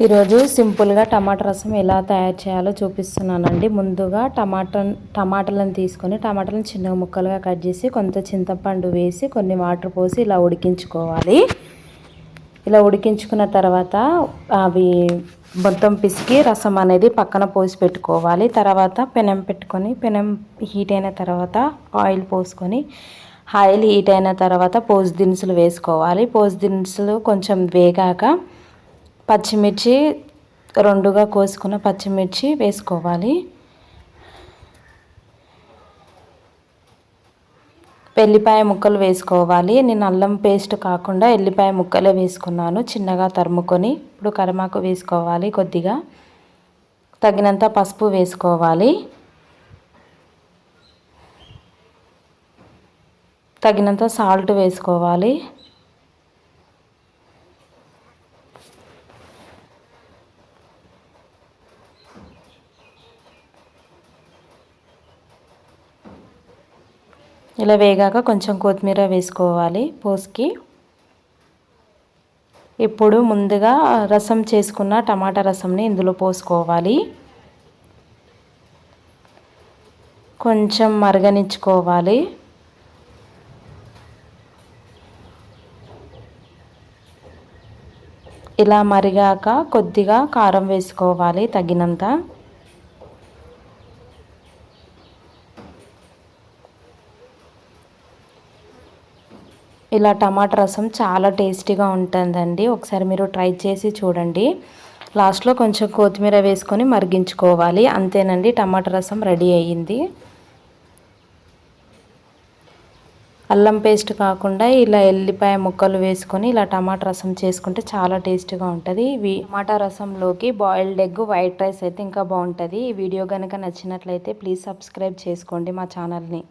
ఈరోజు సింపుల్గా టమాటా రసం ఎలా తయారు చేయాలో చూపిస్తున్నానండి. ముందుగా టమాటాలను తీసుకొని టమాటాలను చిన్న ముక్కలుగా కట్ చేసి కొంత చింతపండు వేసి కొన్ని వాటర్ పోసి ఇలా ఉడికించుకోవాలి. ఇలా ఉడికించుకున్న తర్వాత అవి మొత్తం పిసికి రసం అనేది పక్కన పోసి పెట్టుకోవాలి. తర్వాత పెనం పెట్టుకొని పెనం హీట్ అయిన తర్వాత ఆయిల్ పోసుకొని ఆయిల్ హీట్ అయిన తర్వాత పోసు దినుసులు వేసుకోవాలి. పోసు దినుసులు కొంచెం వేగాక పచ్చిమిర్చి రెండుగా కోసుకున్న పచ్చిమిర్చి వేసుకోవాలి. ఎల్లిపాయ ముక్కలు వేసుకోవాలి. నేను అల్లం పేస్ట్ కాకుండా ఎల్లిపాయ ముక్కలే వేసుకున్నాను చిన్నగా తరుముకొని. ఇప్పుడు కరిమాకు వేసుకోవాలి. కొద్దిగా తగినంత పసుపు వేసుకోవాలి. తగినంత సాల్ట్ వేసుకోవాలి. ఇలా వేగాక కొంచెం కొత్తిమీర వేసుకోవాలి పోసుకి. ఇప్పుడు ముందుగా రసం చేసుకున్న టమాటా రసంని ఇందులో పోసుకోవాలి. కొంచెం మరగనిచ్చుకోవాలి. ఇలా మరిగాక కొద్దిగా కారం వేసుకోవాలి తగినంత. ఇలా టమాటా రసం చాలా టేస్టీగా ఉంటుందండి. ఒకసారి మీరు ట్రై చేసి చూడండి. లాస్ట్లో కొంచెం కొత్తిమీర వేసుకొని మరిగించుకోవాలి. అంతేనండి, టమాటా రసం రెడీ అయ్యింది. అల్లం పేస్ట్ కాకుండా ఇలా ఎల్లిపాయ ముక్కలు వేసుకొని ఇలా టమాటా రసం చేసుకుంటే చాలా టేస్టీగా ఉంటుంది. టమాటా రసంలోకి బాయిల్డ్ ఎగ్, వైట్ రైస్ అయితే ఇంకా బాగుంటుంది. ఈ వీడియో కనుక నచ్చినట్లయితే ప్లీజ్ సబ్స్క్రైబ్ చేసుకోండి మా ఛానల్ని.